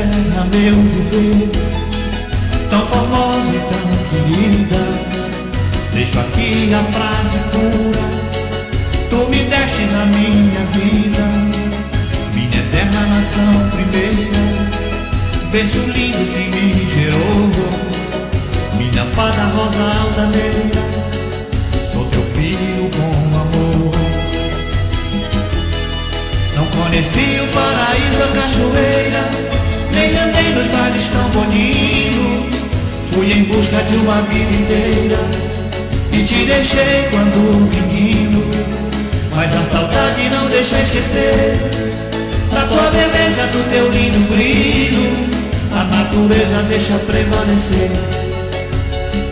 terra, meu viver, tão formosa e tão querida, deixo aqui a frase pura: tu me destes a minha vida, minha eterna nação primeira, berço lindo que me gerou, minha fada rosa altaneira, sou teu filho com amor. Não conheci o paraíso, a cachoeira, nem andei nos vales tão bonitos, fui em busca de uma vida inteira e te deixei quando menino, mas a saudade não deixa esquecer da tua beleza, do teu lindo brilho, a natureza deixa prevalecer.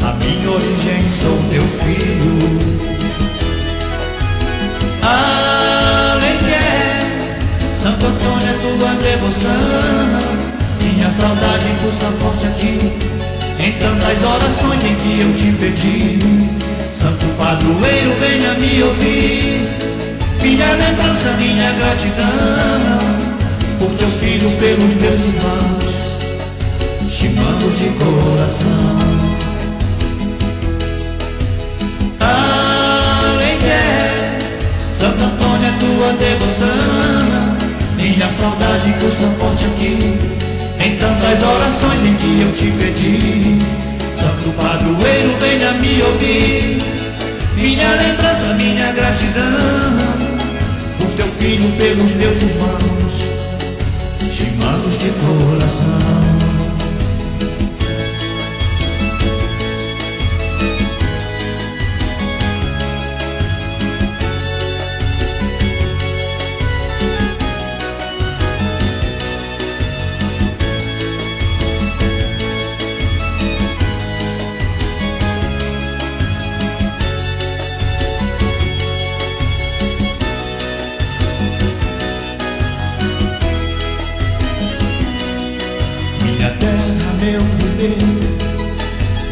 A minha origem, sou teu filho. Santo Antônio é tua devoção, minha saudade pulsa forte aqui, em tantas orações em que eu te pedi. Santo padroeiro, venha me ouvir, minha lembrança, minha gratidão, por teus filhos, pelos meus irmãos, te mando de coração. Santo Antônio é tua devoção, minha saudade pulsa forte aqui, em tantas orações em que eu te pedi. Santo padroeiro, venha me ouvir, minha lembrança, minha gratidão, por teu filho, pelos meus irmãos, te mando de coração. Meu viver,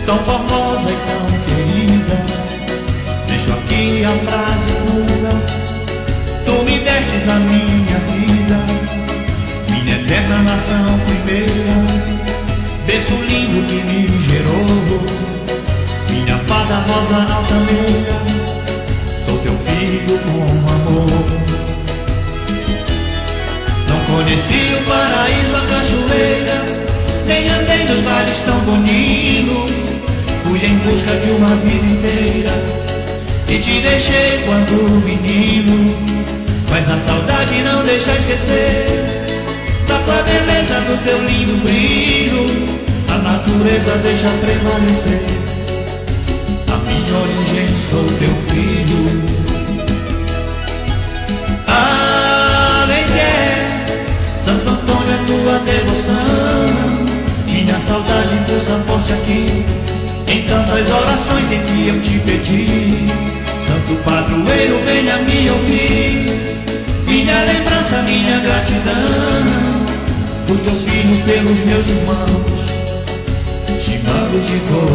tão formosa e tão querida, deixo aqui a frase pura: tu me destes a minha vida, minha eterna nação primeira, berço lindo que me gerou, minha fada rosa altaneira, sou teu filho com amor. Não conheci o paraíso, a cachoeira, nem andei nos vales tão bonitos, fui em busca de uma vida inteira e te deixei quando menino, mas a saudade não deixa esquecer da tua beleza, do teu lindo brilho, a natureza deixa prevalecer. A minha origem, sou teu filho. Santo Antônio é tua devoção, minha saudade pulsa forte aqui, em tantas orações em que eu te pedi. Santo padroeiro, venha me ouvir, minha lembrança, minha gratidão, por teus filhos, pelos meus irmãos, te mando de coração.